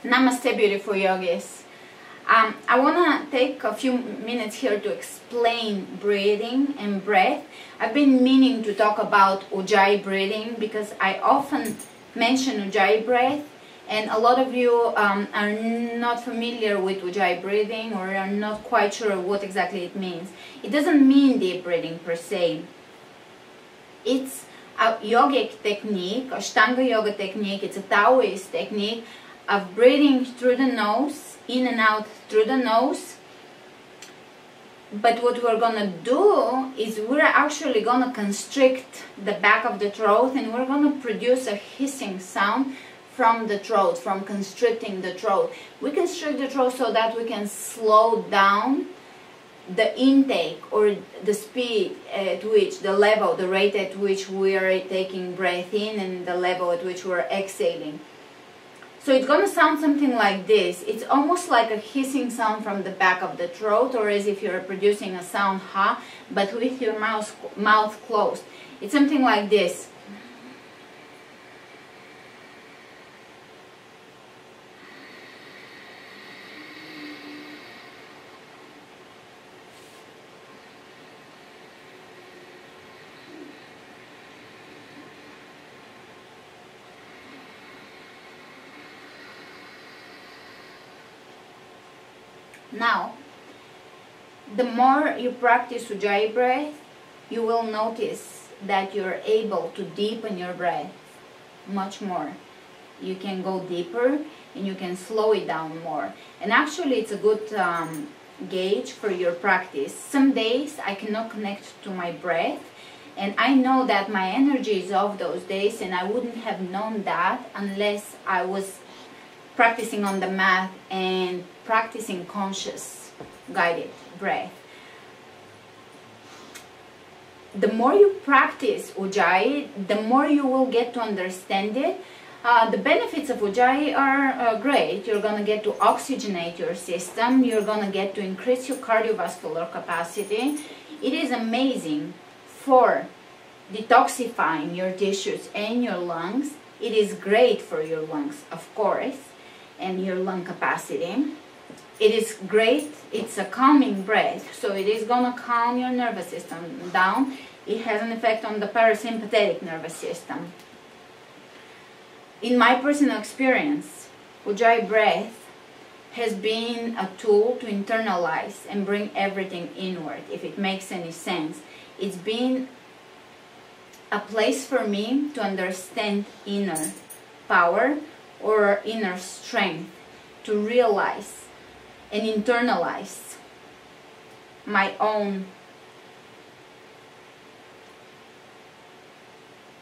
Namaste, beautiful yogis. I want to take a few minutes here to explain breathing and breath. I've been meaning to talk about Ujaii breathing because I often mention Ujaii breath, and a lot of you are not familiar with Ujaii breathing or are not quite sure what exactly it means. It doesn't mean deep breathing per se. It's a yogic technique, Ashtanga yoga technique. It's a Taoist technique of breathing through the nose, in and out through the nose. But what we're gonna do is we're actually gonna constrict the back of the throat, and we're gonna produce a hissing sound from the throat, from constricting the throat. We constrict the throat so that we can slow down the intake, or the speed at which, the level, the rate at which we are taking breath in, and the level at which we're exhaling. So it's going to sound something like this. It's almost like a hissing sound from the back of the throat, or as if you're producing a sound ha, but with your mouth closed. It's something like this. Now, the more you practice Ujaii breath, you will notice that you're able to deepen your breath much more. You can go deeper and you can slow it down more. And actually, it's a good gauge for your practice. Some days I cannot connect to my breath, and I know that my energy is off those days, and I wouldn't have known that unless I was practicing on the mat and practicing conscious guided breath. The more you practice Ujaii, the more you will get to understand it. The benefits of Ujaii are great. You're going to get to oxygenate your system. You're going to get to increase your cardiovascular capacity. It is amazing for detoxifying your tissues and your lungs. It is great for your lungs, of course, and your lung capacity. It is great. It's a calming breath, so it is going to calm your nervous system down. It has an effect on the parasympathetic nervous system. In my personal experience, Ujaii breath has been a tool to internalize and bring everything inward, if it makes any sense. It's been a place for me to understand inner power or inner strength, to realize and internalize my own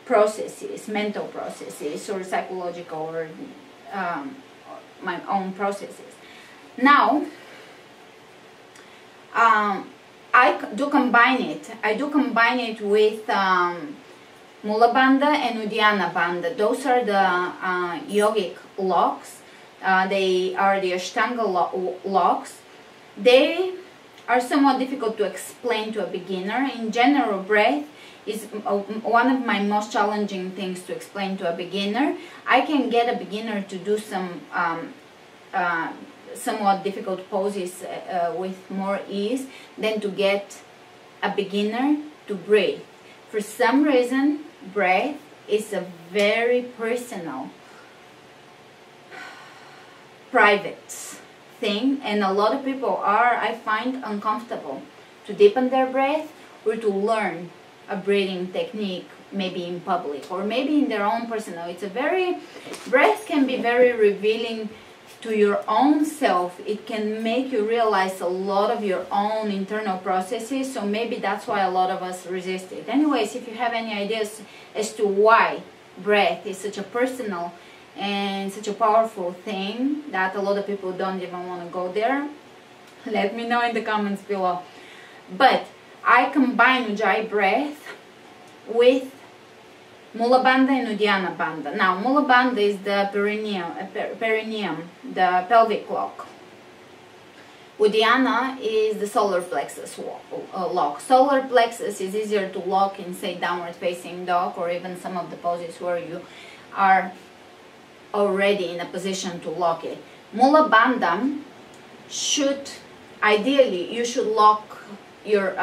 processes, mental processes, or psychological, or my own processes. Now, I do combine it. I do combine it with Mula Bandha and Uddiyana Bandha. Those are the yogic locks. They are the Ashtanga locks. They are somewhat difficult to explain to a beginner. In general, breath is one of my most challenging things to explain to a beginner. I can get a beginner to do some somewhat difficult poses with more ease than to get a beginner to breathe. For some reason, breath is a very personal, private thing, and a lot of people are, I find, uncomfortable to deepen their breath or to learn a breathing technique, maybe in public or maybe in their own personal. Breath can be very revealing to your own self. It can make you realize a lot of your own internal processes, so maybe that's why a lot of us resist it. Anyways, if you have any ideas as to why breath is such a personal and such a powerful thing that a lot of people don't even want to go there, let me know in the comments below. But I combine Ujaii breath with Mula Bandha and Uddiyana Bandha. Now, Mula Bandha is the perineum, the pelvic lock. Uddiyana is the solar plexus lock. Solar plexus is easier to lock in, say, downward facing dog, or even some of the poses where you are already in a position to lock it. Mula Bandha should, ideally, you should lock your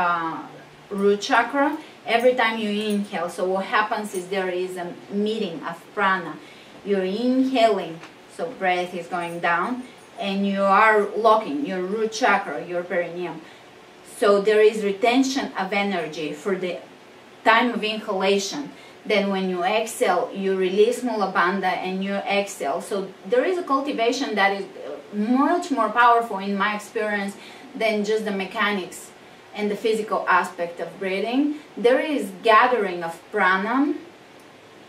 root chakra every time you inhale. So what happens is there is a meeting of prana. You're inhaling, so breath is going down, and you are locking your root chakra, your perineum. So there is retention of energy for the time of inhalation. Then when you exhale, you release Mula Bandha and you exhale. So there is a cultivation that is much more powerful in my experience than just the mechanics and the physical aspect of breathing. There is gathering of prana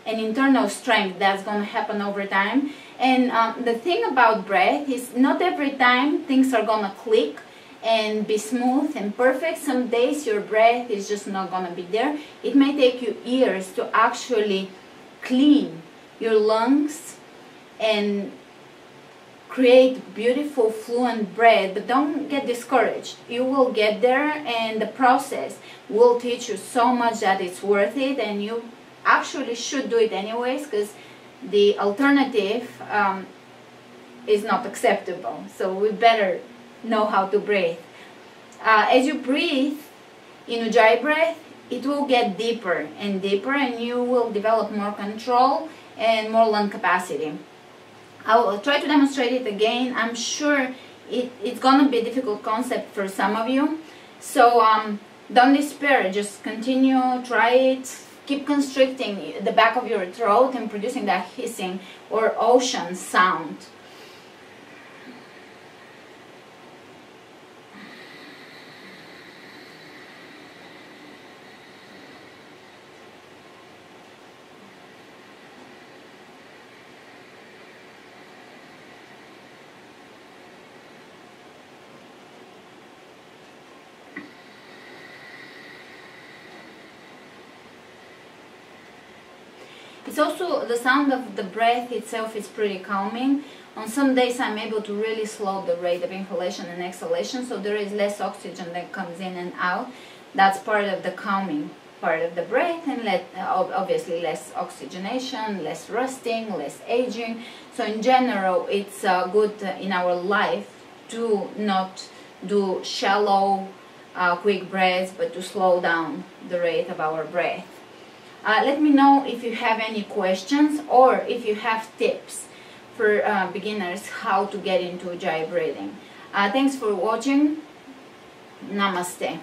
and internal strength that's going to happen over time. And the thing about breath is not every time things are going to click and be smooth and perfect. Some days your breath is just not going to be there. It may take you years to actually clean your lungs and create beautiful fluent breath, but don't get discouraged. You will get there, and the process will teach you so much that it's worth it, and you actually should do it anyways, because the alternative is not acceptable. So we better know how to breathe. As you breathe in Ujaii Breath, it will get deeper and deeper, and you will develop more control and more lung capacity. I will try to demonstrate it again. I'm sure it's gonna be a difficult concept for some of you, so don't despair. Just continue, try it. Keep constricting the back of your throat and producing that hissing or ocean sound. It's also, the sound of the breath itself is pretty calming. On some days I'm able to really slow the rate of inhalation and exhalation, so there is less oxygen that comes in and out. That's part of the calming part of the breath, and obviously less oxygenation, less rusting, less aging. So in general, it's good in our life to not do shallow, quick breaths, but to slow down the rate of our breath. Let me know if you have any questions, or if you have tips for beginners how to get into Ujaii breathing. Thanks for watching. Namaste.